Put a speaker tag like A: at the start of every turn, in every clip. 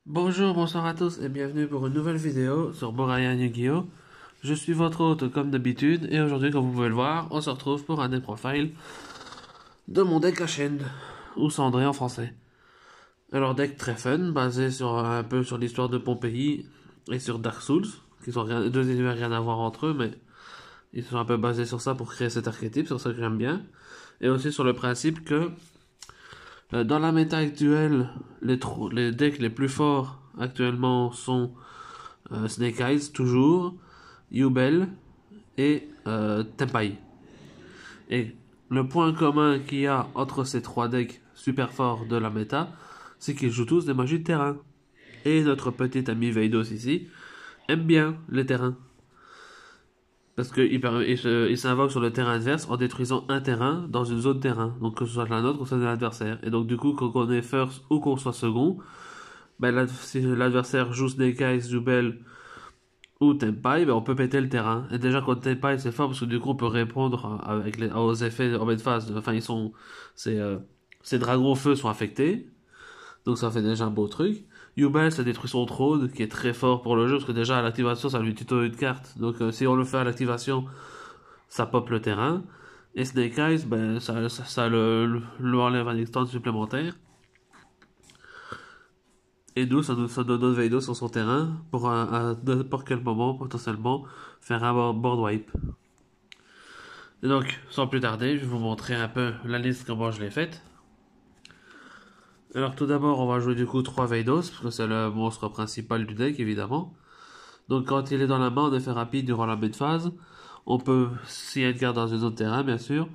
A: Bonjour, bonsoir à tous et bienvenue pour une nouvelle vidéo sur Boraya Yu-Gi-Oh! Je suis votre hôte comme d'habitude et aujourd'hui, comme vous pouvez le voir, on se retrouve pour un deck profile de mon deck Ascend, ou Cendré en français. Alors deck très fun, basé sur un peu sur l'histoire de Pompéi et sur Dark Souls, qui sont deux univers rien à voir entre eux, mais ils sont un peu basés sur ça pour créer cet archétype, c'est ça que j'aime bien. Et aussi sur le principe que dans la méta actuelle, les decks les plus forts actuellement sont Snake Eyes, toujours, Yubel et Tenpai. Et le point commun qu'il y a entre ces trois decks super forts de la méta, c'est qu'ils jouent tous des magies de terrain. Et notre petit ami Veidos ici aime bien les terrains. Parce qu'il s'invoque sur le terrain adverse en détruisant un terrain dans une zone terrain. Donc que ce soit la nôtre ou celle de l'adversaire. Et donc du coup, quand on est first ou qu'on soit second, ben, si l'adversaire joue Snake Eyes, Jubel ou Tenpai, ben, on peut péter le terrain. Et déjà quand Tenpai c'est fort parce que du coup on peut répondre aux effets en mode phase. Enfin ils sont... Ces dragons feu sont affectés. Donc ça fait déjà un beau truc. Yubel ça détruit son trône qui est très fort pour le jeu parce que déjà à l'activation ça lui tuto une carte. Donc si on le fait à l'activation ça pop le terrain. Et Snake Eyes ben, ça lui enlève un extend supplémentaire. Et nous, ça donne notre Veido sur son terrain pour à n'importe quel moment, potentiellement, faire un board wipe. Et donc, sans plus tarder, je vais vous montrer un peu la liste, comment je l'ai faite. Alors, tout d'abord, on va jouer du coup 3 Veidos, parce que c'est le monstre principal du deck, évidemment. Donc, quand il est dans la main, en effet rapide durant la mid phase, on peut, s'il y a une carte dans une zone terrain, bien sûr,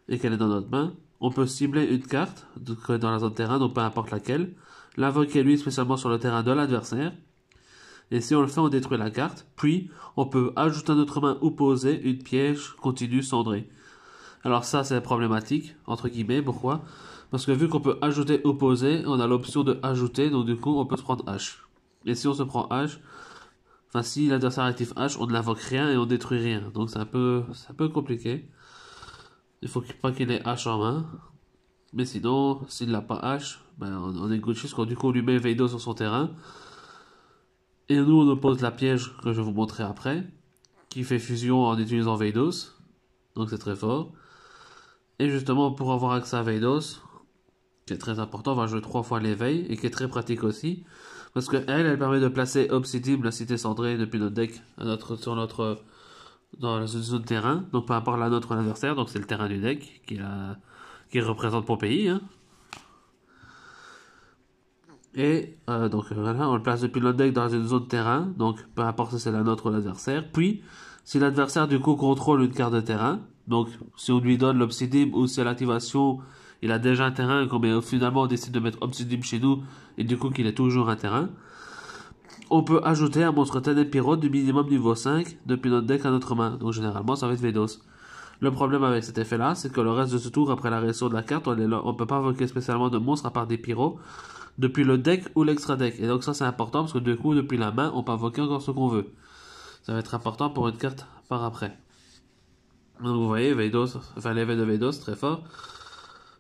A: et qu'elle est dans notre main, on peut cibler une carte dans la zone terrain, donc peu importe laquelle, l'invoquer lui spécialement sur le terrain de l'adversaire, et si on le fait, on détruit la carte, puis on peut ajouter à notre main opposée une piège continue cendrée. Alors ça c'est problématique, entre guillemets, pourquoi? Parce que vu qu'on peut ajouter opposé, on a l'option de ajouter, donc du coup on peut se prendre H. Et si on se prend H, enfin si l'adversaire active H, on ne l'invoque rien et on détruit rien. Donc c'est un peu compliqué. Il faut pas qu'il ait H en main. Mais sinon, s'il n'a pas H, ben on est good parce que du coup on lui met Veido sur son terrain. Et nous on oppose la piège que je vais vous montrer après, qui fait fusion en utilisant Veidos. Donc c'est très fort. Et justement pour avoir accès à Veidos, qui est très important, on va jouer 3 fois l'éveil, et qui est très pratique aussi. Parce que elle permet de placer Obsidian, la cité cendrée, depuis notre deck, dans une zone de terrain. Donc par rapport à la nôtre ou l'adversaire, donc c'est le terrain du deck qui représente Pompéi. Hein. Et donc voilà, on le place depuis notre deck dans une zone de terrain, donc peu importe si c'est la nôtre ou l'adversaire. Puis, si l'adversaire du coup contrôle une carte de terrain, donc si on lui donne l'Obsidium ou si à l'activation il a déjà un terrain, mais finalement on décide de mettre Obsidium chez nous et du coup qu'il est toujours un terrain, on peut ajouter un monstre Ténèbres Pyro du minimum niveau 5 depuis notre deck à notre main. Donc généralement ça va être Veidos. Le problème avec cet effet-là, c'est que le reste de ce tour, après la réaction de la carte, on ne peut pas invoquer spécialement de monstres à part des pyros depuis le deck ou l'extra deck. Et donc ça c'est important parce que du coup, depuis la main, on peut invoquer encore ce qu'on veut. Ça va être important pour une carte par après. Donc vous voyez, Veidos, enfin l'effet de Veidos, très fort.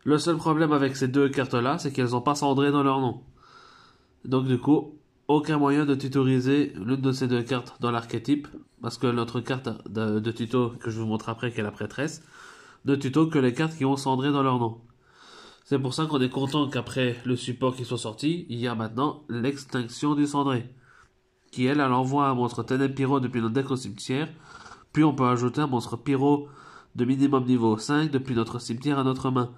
A: Le seul problème avec ces deux cartes-là, c'est qu'elles n'ont pas cendré dans leur nom. Donc du coup, aucun moyen de tutoriser l'une de ces deux cartes dans l'archétype, parce que notre carte de tuto, que je vous montre après, qui est la prêtresse, ne tuto que les cartes qui ont cendré dans leur nom. C'est pour ça qu'on est content qu'après le support qui soit sorti, il y a maintenant l'extinction du cendré, qui elle envoie un monstre Ténèbres Pyro depuis notre deck au cimetière, puis on peut ajouter un monstre Pyro de minimum niveau 5 depuis notre cimetière à notre main.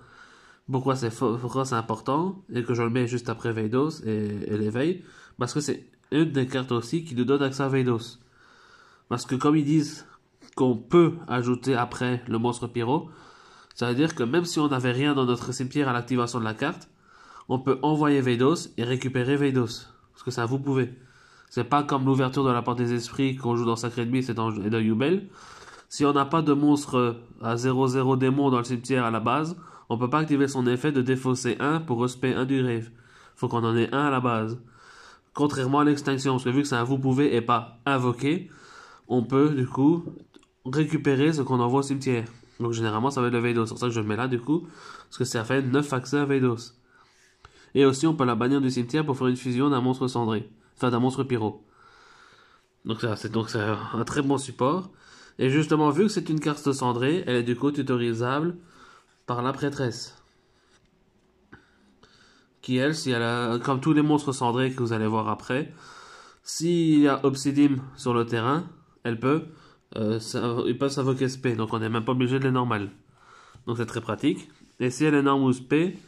A: Pourquoi c'est important, et que je le mets juste après Veidos et l'éveil, parce que c'est une des cartes aussi qui nous donne accès à Veidos. Parce que comme ils disent qu'on peut ajouter après le monstre Pyro, ça veut dire que même si on n'avait rien dans notre cimetière à l'activation de la carte, on peut envoyer Veidos et récupérer Veidos. Parce que ça, vous pouvez. C'est pas comme l'ouverture de la porte des esprits qu'on joue dans Sacred Beast et dans Yubel. Si on n'a pas de monstre à 0-0 démon dans le cimetière à la base, on peut pas activer son effet de défausser 1 pour respect 1 du grave. Faut qu'on en ait un à la base. Contrairement à l'extinction, parce que vu que c'est un vous pouvez et pas invoqué, on peut du coup récupérer ce qu'on envoie au cimetière. Donc généralement ça va être le Veidos, c'est pour ça que je le mets là du coup, parce que ça fait 9 accès à Veidos. Et aussi, on peut la bannir du cimetière pour faire une fusion d'un monstre cendré. Enfin, d'un monstre pyro. Donc c'est un très bon support. Et justement, vu que c'est une carte cendrée, elle est du coup tutorisable par la prêtresse. Qui elle, si elle a, comme tous les monstres cendrés que vous allez voir après, s'il y a Obsidian sur le terrain, ils peuvent s'invoquer SP, donc on n'est même pas obligé de les normal. Donc c'est très pratique. Et si elle est norme ou SP,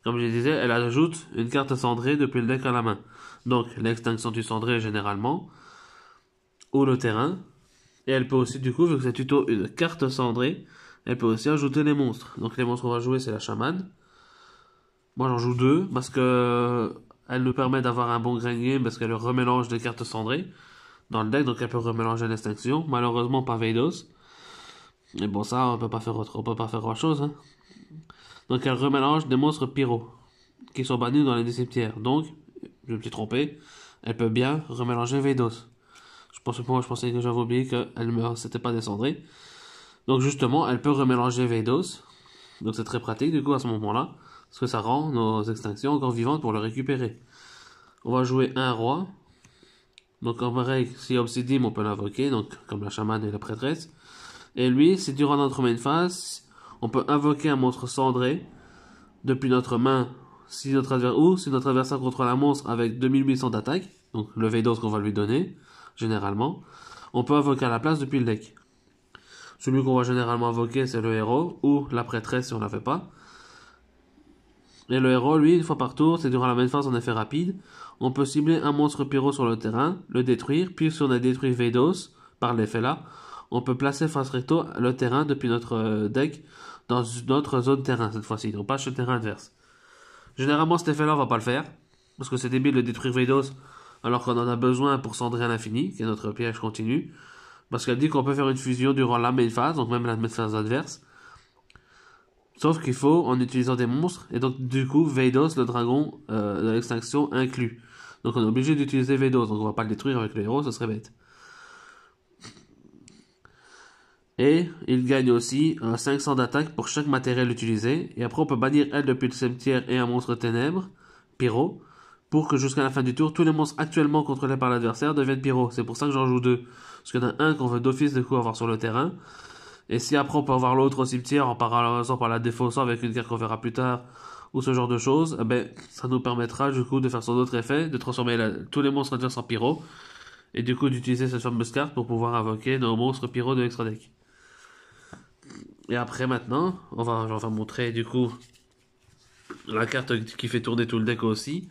A: comme je disais, elle ajoute une carte cendrée depuis le deck à la main. Donc l'extinction du cendré généralement, ou le terrain. Et elle peut aussi, du coup, vu que c'est plutôt une carte cendrée, elle peut aussi ajouter les monstres. Donc les monstres qu'on va jouer, c'est la chamane. Moi j'en joue deux parce que elle nous permet d'avoir un bon grain game parce qu'elle remélange des cartes cendrées dans le deck, donc elle peut remélanger l'extinction. Malheureusement pas Veidos. Mais bon ça on peut pas faire grand chose. Hein. Donc elle remélange des monstres pyro qui sont bannis dans les cimetières. Donc, je me suis trompé, elle peut bien remélanger Veidos. Je pensais que j'avais oublié qu'elle c'était pas des cendrées. Donc justement, elle peut remélanger Veidos. Donc c'est très pratique du coup à ce moment-là. Parce que ça rend nos extinctions encore vivantes pour le récupérer. On va jouer un roi. Donc en pareil, si Obsidian, on peut l'invoquer, donc comme la chamane et la prêtresse. Et lui, si durant notre main phase, on peut invoquer un monstre cendré depuis notre main, si notre adversaire contrôle un monstre avec 2800 d'attaque, donc le Veidos qu'on va lui donner, généralement, on peut invoquer à la place depuis le deck. Celui qu'on va généralement invoquer, c'est le héros, ou la prêtresse si on ne la fait pas. Et le héros, lui, une fois par tour, c'est durant la main phase en effet rapide. On peut cibler un monstre pyro sur le terrain, le détruire, puis si on a détruit Veidos, par l'effet là, on peut placer face recto le terrain depuis notre deck dans une autre zone terrain cette fois-ci, donc pas sur le terrain adverse. Généralement, cet effet-là, on va pas le faire, parce que c'est débile de détruire Veidos alors qu'on en a besoin pour cendrer à l'infini, qui est notre piège continu. Parce qu'elle dit qu'on peut faire une fusion durant la main phase, donc même la main phase adverse. Sauf qu'il faut en utilisant des monstres, et donc du coup, Veidos, le dragon de l'extinction, inclus. Donc on est obligé d'utiliser Veidos, donc on va pas le détruire avec le héros, ce serait bête. Et il gagne aussi 500 d'attaque pour chaque matériel utilisé. Et après, on peut bannir elle depuis le cimetière et un monstre ténèbres, pyro, pour que jusqu'à la fin du tour, tous les monstres actuellement contrôlés par l'adversaire deviennent pyro. C'est pour ça que j'en joue deux. Parce qu'il y en a un qu'on veut d'office de coup avoir sur le terrain. Et si après on peut avoir l'autre au cimetière en parallèlement par la défaussant avec une carte qu'on verra plus tard, ou ce genre de choses, eh ben, ça nous permettra du coup de faire son autre effet, de transformer tous les monstres adverses en pyro. Et du coup d'utiliser cette fameuse carte pour pouvoir invoquer nos monstres pyro de l'extra deck. Et après maintenant, on va montrer du coup la carte qui fait tourner tout le deck aussi,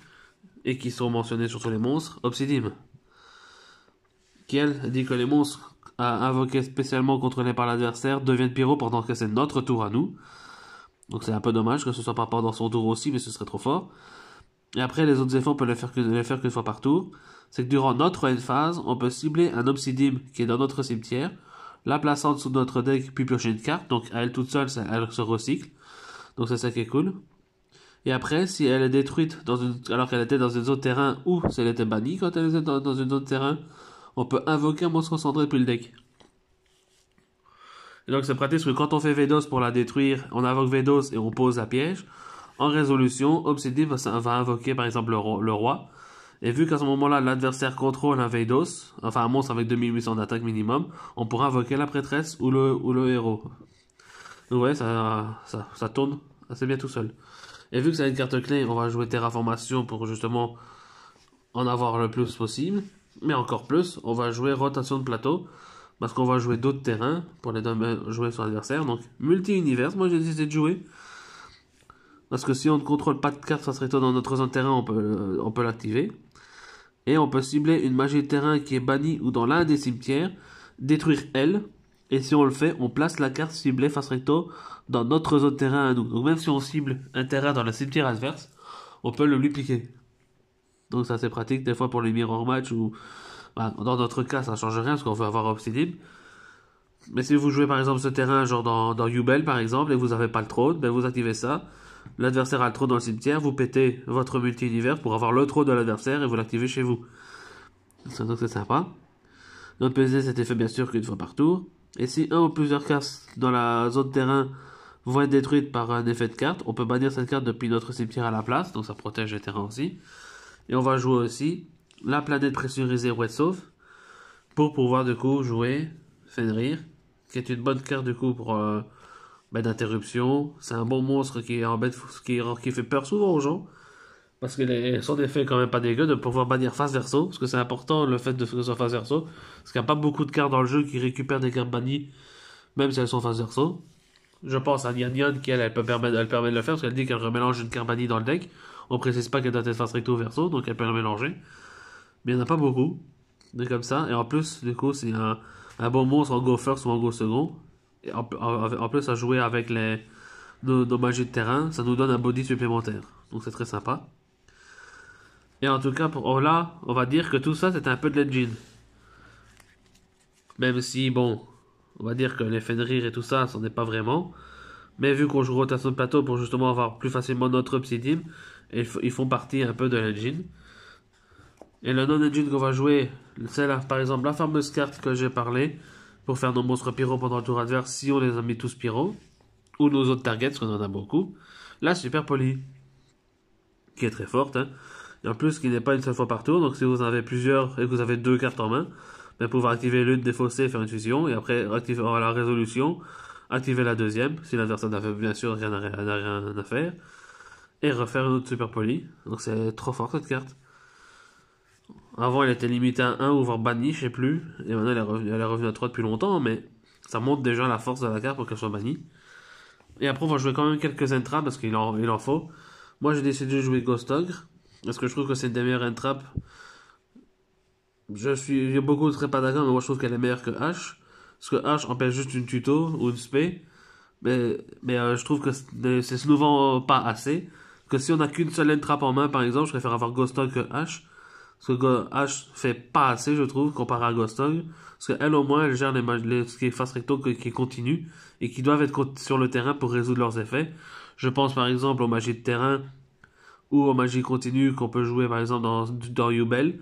A: et qui sont mentionnées sur tous les monstres, Obsidian. Qui elle dit que les monstres à invoquer spécialement contrôlés par l'adversaire deviennent pyro pendant que c'est notre tour à nous. Donc c'est un peu dommage que ce soit pas pendant son tour aussi, mais ce serait trop fort. Et après, les autres effets, on peut les faire qu'une fois par tour. C'est que durant notre end phase, on peut cibler un Obsidian qui est dans notre cimetière, la placer en dessous de notre deck, puis piocher une carte. Donc à elle toute seule, elle se recycle. Donc c'est ça qui est cool. Et après, si elle est détruite alors qu'elle était dans une zone terrain ou si elle était bannie quand elle était dans une zone terrain, on peut invoquer un monstre cendré depuis le deck. Et donc c'est pratique parce que quand on fait Veidos pour la détruire, on invoque Veidos et on pose la piège. En résolution, Obsidian va invoquer par exemple le roi. Et vu qu'à ce moment-là, l'adversaire contrôle un Veidos, enfin un monstre avec 2800 d'attaque minimum, on pourra invoquer la prêtresse ou le héros. Donc ouais, ça tourne assez bien tout seul. Et vu que c'est une carte clé, on va jouer Terraformation pour justement en avoir le plus possible. Mais encore plus, on va jouer Rotation de plateau. Parce qu'on va jouer d'autres terrains pour les jouer sur l'adversaire. Donc multi-univers, moi j'ai décidé de jouer. Parce que si on ne contrôle pas de carte face recto dans notre zone terrain, on peut l'activer. Et on peut cibler une magie de terrain qui est bannie ou dans l'un des cimetières, détruire elle. Et si on le fait, on place la carte ciblée face recto dans notre zone terrain à nous. Donc même si on cible un terrain dans le cimetière adverse, on peut le lui piquer. Donc ça c'est pratique des fois pour les mirror match ou dans notre cas ça change rien parce qu'on veut avoir Obsidian. Mais si vous jouez par exemple ce terrain genre dans Yubel par exemple et vous n'avez pas le trône, ben vous activez ça. L'adversaire a le trône dans le cimetière, vous pétez votre multi-univers pour avoir le trône de l'adversaire et vous l'activez chez vous. Donc c'est sympa. Notre PZ c'était fait bien sûr qu'une fois par tour. Et si un ou plusieurs cartes dans la zone terrain vont être détruites par un effet de carte. On peut bannir cette carte depuis notre cimetière à la place, donc ça protège les terrains aussi. Et on va jouer aussi la planète pressurisée Wetsof pour pouvoir du coup jouer Fenrir, qui est une bonne carte du coup pour d'interruption. C'est un bon monstre qui embête, qui fait peur souvent aux gens. Parce que son effet est quand même pas dégueu de pouvoir bannir face verso, parce que c'est important le fait de que ce soit face verso, parce qu'il n'y a pas beaucoup de cartes dans le jeu qui récupèrent des cartes bannies, même si elles sont face verso. Je pense à Nyan Nyan qui elle permet de le faire, parce qu'elle dit qu'elle remélange une carte bannie dans le deck. On précise pas qu'elle doit être face recto ou verso, donc elle peut le mélanger. Mais il n'y en a pas beaucoup, de comme ça, et en plus, du coup, c'est un bon monstre en go first ou en go second. Et en plus, à jouer avec nos magies de terrain, ça nous donne un body supplémentaire. Donc c'est très sympa. Et en tout cas, là, on va dire que tout ça, c'est un peu de l'engine. Même si, bon, on va dire que les Fenrir et tout ça, c'en est pas vraiment. Mais vu qu'on joue rotation de plateau pour justement avoir plus facilement notre Obsidian, ils font partie un peu de l'engine. Et le non-engine qu'on va jouer, c'est là, par exemple, la fameuse carte que j'ai parlé, pour faire nos monstres pyro pendant le tour adverse, si on les a mis tous pyro, ou nos autres targets, parce qu'on en a beaucoup. La super poly, qui est très forte, hein. Et en plus, qui n'est pas une seule fois par tour. Donc si vous en avez plusieurs et que vous avez deux cartes en main, vous pouvez activer l'une, défausser, faire une fusion. Et après, activer la résolution, activer la deuxième. Si l'adversaire n'a bien sûr rien à faire. Et refaire une autre super poly. Donc c'est trop fort cette carte. Avant, elle était limitée à 1 ou voire bannie, je sais plus. Et maintenant, elle est revenue à 3 depuis longtemps. Mais ça montre déjà la force de la carte pour qu'elle soit bannie. Et après, on va jouer quand même quelques entraps parce qu'il en faut. Moi, j'ai décidé de jouer Ghost Ogre. Parce que je trouve que c'est une des meilleures entraps. Il y a beaucoup de très pas d'accord, mais moi je trouve qu'elle est meilleure que H. Parce que H empêche juste une tuto ou une spé. Mais je trouve que c'est souvent pas assez. Que si on a qu'une seule entrap en main, par exemple, je préfère avoir Ghost Ogre que H. Parce que H fait pas assez, je trouve, comparé à Ghost Ogre. Parce qu'elle, au moins, elle gère ce qui est face recto, qui est continu. Et qui doivent être sur le terrain pour résoudre leurs effets. Je pense par exemple aux magies de terrain ou aux magies continues qu'on peut jouer par exemple dans Yubel.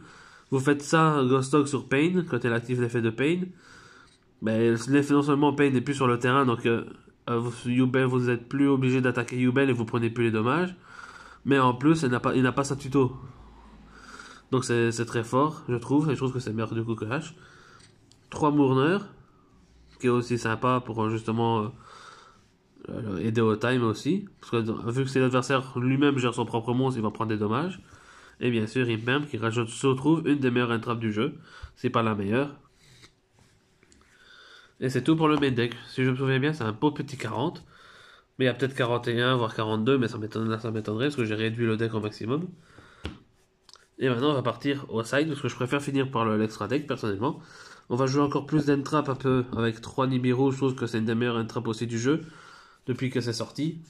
A: Vous faites ça Ghost Dog sur Pain, quand elle active l'effet de Pain. Mais l'effet non seulement Pain n'est plus sur le terrain, donc Yubel, vous n'êtes plus obligé d'attaquer Yubel et vous prenez plus les dommages. Mais en plus, il n'a pas sa tuto. Donc c'est très fort, je trouve, et je trouve que c'est meilleur du coup que H. 3 Mourner, qui est aussi sympa pour justement aider au time aussi. Parce que vu que c'est l'adversaire lui-même gère son propre monstre, il va prendre des dommages. Et bien sûr, Impem qui rajoute, se trouve une des meilleures entraps du jeu. C'est pas la meilleure. Et c'est tout pour le main deck. Si je me souviens bien, c'est un beau petit 40. Mais il y a peut-être 41, voire 42, mais ça m'étonnerait parce que j'ai réduit le deck au maximum. Et maintenant, on va partir au side, parce que je préfère finir par l'extra deck, personnellement. On va jouer encore plus d'entraps un peu, avec 3 Nibiru. Je trouve que c'est une des meilleures entraps aussi du jeu, depuis que c'est sorti.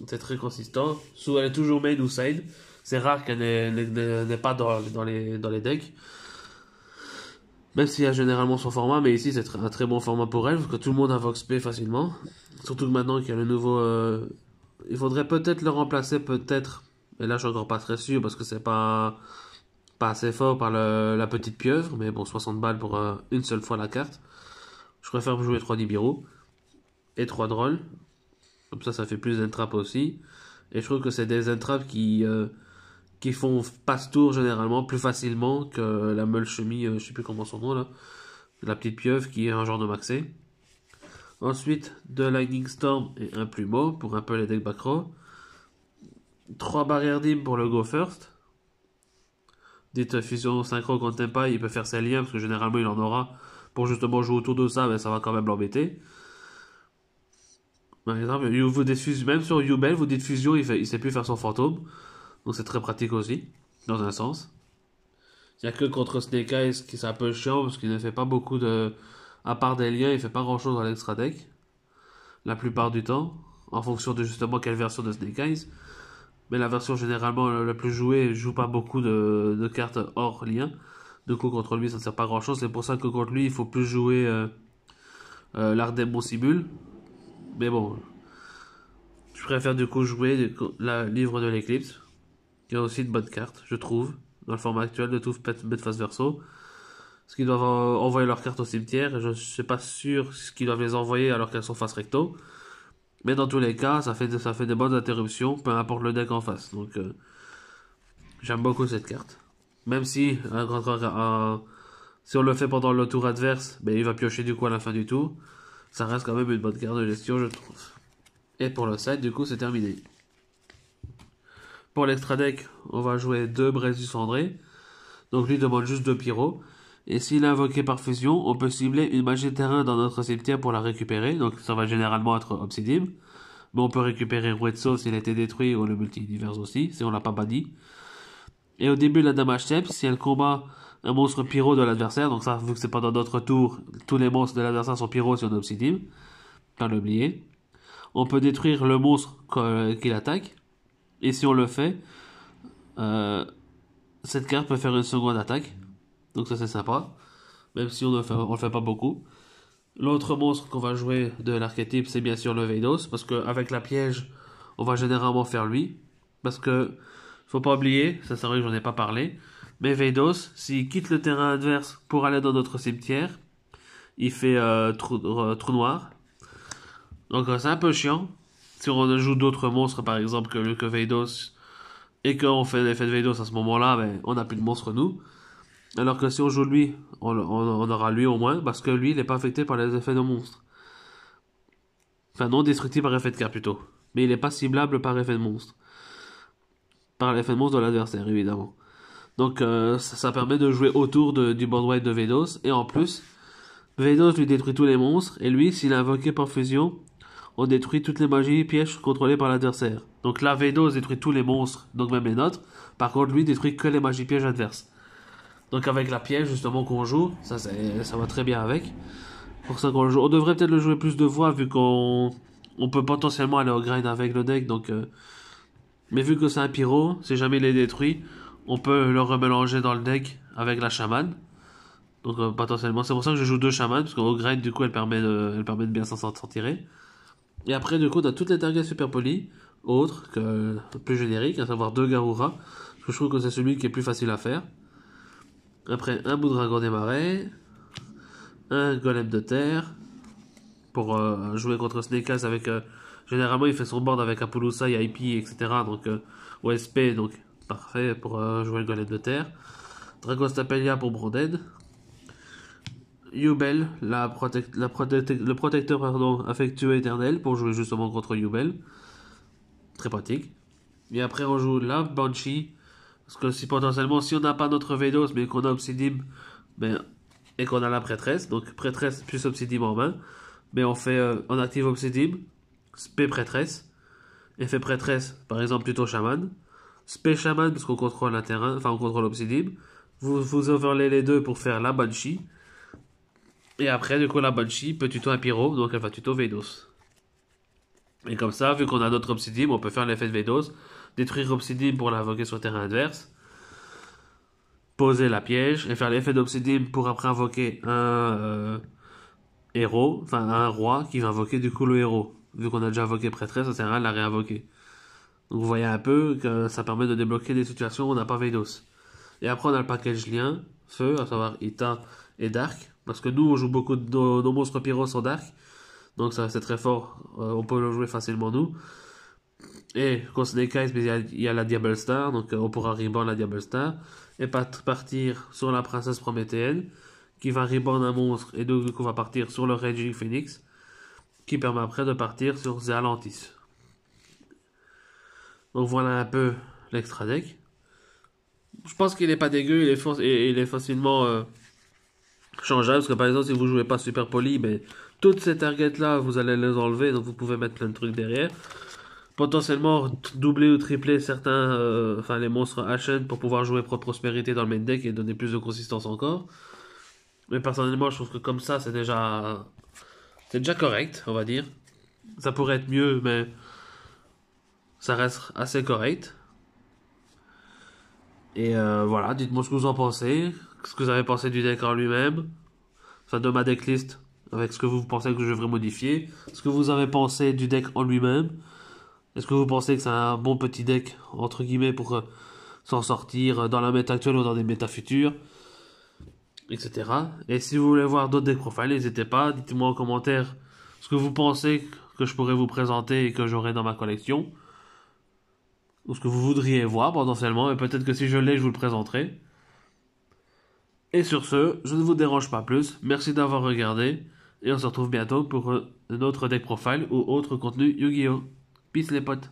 A: C'est très consistant. Elle est toujours main ou side. C'est rare qu'elle n'est pas dans les decks. Même s'il y a généralement son format, mais ici c'est un très bon format pour elle, parce que tout le monde a VoxP facilement. Surtout que maintenant qu'il y a le nouveau... il faudrait peut-être le remplacer, peut-être. Et là je suis encore pas très sûr, parce que c'est pas assez fort par la petite pieuvre. Mais bon, 60 balles pour une seule fois la carte. Je préfère jouer 3 Nibiru. Et 3 Drolls. Comme ça fait plus d'entraps aussi. Et je trouve que c'est des entraps qui font passe-tour généralement plus facilement que la meule chemise, je sais plus comment son nom là, la petite pieuvre qui est un genre de maxé. Ensuite, de Lightning Storm et un plumeau pour un peu les decks back row. 3 barrières d'hymne pour le go first. Dites fusion synchro qu'on t'aime pas, il peut faire ses liens parce que généralement il en aura pour justement jouer autour de ça, mais ça va quand même l'embêter. Par exemple, vous dites même sur Yubel, vous dites fusion, il sait plus faire son fantôme. Donc c'est très pratique aussi, dans un sens. Il n'y a que contre Snake Eyes qui c'est un peu chiant parce qu'il ne fait pas beaucoup de... À part des liens, il fait pas grand chose dans l'extra deck. La plupart du temps, en fonction de justement quelle version de Snake Eyes. Mais la version généralement la plus jouée joue pas beaucoup de cartes hors lien. Du coup contre lui ça ne sert pas grand chose. C'est pour ça que contre lui il faut plus jouer l'art démon simule. Mais bon, je préfère du coup jouer la livre de l'éclipse. Qui a aussi une bonne carte, je trouve, dans le format actuel de tout mettre face verso. Parce qu'ils doivent envoyer leurs cartes au cimetière, et je ne suis pas sûr ce qu'ils doivent les envoyer alors qu'elles sont face recto. Mais dans tous les cas, ça fait des bonnes interruptions, peu importe le deck en face. Donc, j'aime beaucoup cette carte. Même si, si on le fait pendant le tour adverse, ben, il va piocher du coup à la fin du tour. Ça reste quand même une bonne carte de gestion, je trouve. Et pour le set, du coup, c'est terminé. Pour l'extra deck, on va jouer 2 Braise du Cendré. Donc lui demande juste 2 pyros. Et s'il est invoqué par fusion, on peut cibler une magie de terrain dans notre cimetière pour la récupérer. Donc ça va généralement être Obsidian. Mais on peut récupérer Ruetso s'il a été détruit ou le multi-univers aussi, si on l'a pas banni. Et au début de la damage step, si elle combat un monstre pyro de l'adversaire, donc ça, vu que c'est pendant notre tour, tous les monstres de l'adversaire sont pyro si on est Obsidian. Pas l'oublier. On peut détruire le monstre qu'il attaque. Et si on le fait, cette carte peut faire une seconde attaque. Donc ça c'est sympa. Même si on le fait pas beaucoup. L'autre monstre qu'on va jouer de l'archétype, c'est bien sûr le Veidos. Parce qu'avec la piège, on va généralement faire lui. Parce que, faut pas oublier, ça c'est vrai que j'en ai pas parlé. Mais Veidos, s'il quitte le terrain adverse pour aller dans notre cimetière, il fait trou noir. Donc c'est un peu chiant. Si on joue d'autres monstres, par exemple, que Veidos, et qu'on fait l'effet de Veidos à ce moment-là, ben, on n'a plus de monstres nous. Alors que si on joue lui, on aura lui au moins, parce que lui, il n'est pas affecté par les effets de monstres. Enfin, non destructible par effet de carte plutôt. Mais il n'est pas ciblable par effet de monstre. Par l'effet de monstre de l'adversaire, évidemment. Donc ça permet de jouer autour du board white de Veidos. Et en plus, Veidos lui détruit tous les monstres. Et lui, s'il est invoqué par fusion, on détruit toutes les magies pièges contrôlées par l'adversaire. Donc là, Veidos détruit tous les monstres, donc même les nôtres. Par contre, lui détruit que les magies pièges adverses. Donc avec la piège justement qu'on joue, ça va très bien avec. Pour ça qu'on le joue. On devrait peut-être le jouer plus de fois vu qu'on peut potentiellement aller au grind avec le deck. Donc, mais vu que c'est un pyro, si jamais il est détruit, on peut le remélanger dans le deck avec la chamane. Donc potentiellement, c'est pour ça que je joue 2 chamanes, parce qu'au grind du coup elle permet de bien s'en tirer. Et après du coup on a toutes les targets super polis, autres que plus génériques, à savoir 2 Garura, parce que je trouve que c'est celui qui est plus facile à faire. Après, un bout de dragon des marais, un golem de terre, pour jouer contre Snake Eyes avec... généralement, il fait son board avec Apollousa, IP, etc. Donc, OSP, donc parfait pour jouer le golem de terre. Dragostapelia pour Broden. Yubel, le protecteur affectueux éternel, pour jouer justement contre Yubel. Très pratique. Et après, on joue la Banshee. Parce que si potentiellement, si on n'a pas notre Veidos, mais qu'on a Obsidian, ben, et qu'on a la prêtresse, donc prêtresse plus Obsidian en main, mais on active Obsidian, spé prêtresse, effet prêtresse, par exemple plutôt chaman, spé chaman parce qu'on contrôle un terrain, enfin on contrôle Obsidian, vous overlay les deux pour faire la Banshee, et après du coup la Banshee peut tuto un pyro, donc elle va tuto Veidos. Et comme ça, vu qu'on a notre Obsidian, on peut faire l'effet de Veidos, détruire Obsidian pour l'invoquer sur le terrain adverse, poser la piège et faire l'effet d'Obsidian pour après invoquer un héros, enfin un roi qui va invoquer du coup le héros. Vu qu'on a déjà invoqué prêtresse, ça sert à rien de la réinvoquer. Donc vous voyez un peu que ça permet de débloquer des situations où on n'a pas Veidos. Et après on a le package lien, feu, à savoir Ita et Dark. Parce que nous on joue beaucoup de nos monstres pyros en Dark. Donc ça c'est très fort, on peut le jouer facilement nous. Et contre Snake Eyes, il y a la Diable Star, donc on pourra reborn la Diable Star. Et partir sur la princesse prométhéenne, qui va reborn un monstre, et donc du coup va partir sur le Raging Phoenix, qui permet après de partir sur The Atlantis. Donc voilà un peu l'extra deck. Je pense qu'il n'est pas dégueu, il est facilement changeable, parce que par exemple si vous jouez pas super poli, ben, toutes ces targets là vous allez les enlever, donc vous pouvez mettre plein de trucs derrière. Potentiellement doubler ou tripler certains, enfin les monstres Ashen pour pouvoir jouer prospérité dans le main deck et donner plus de consistance encore. Mais personnellement, je trouve que comme ça, c'est déjà correct, on va dire. Ça pourrait être mieux, mais ça reste assez correct. Et voilà, dites-moi ce que vous en pensez, ce que vous avez pensé du deck en lui-même, enfin de ma decklist, avec ce que vous pensez que je devrais modifier, ce que vous avez pensé du deck en lui-même. Est-ce que vous pensez que c'est un bon petit deck, entre guillemets, pour s'en sortir dans la méta actuelle ou dans des méta futures, etc. Et si vous voulez voir d'autres deck profiles, n'hésitez pas, dites-moi en commentaire ce que vous pensez que je pourrais vous présenter et que j'aurai dans ma collection. Ou ce que vous voudriez voir potentiellement, et peut-être que si je l'ai, je vous le présenterai. Et sur ce, je ne vous dérange pas plus. Merci d'avoir regardé. Et on se retrouve bientôt pour un autre deck profile ou autre contenu Yu-Gi-Oh! Peace les potes.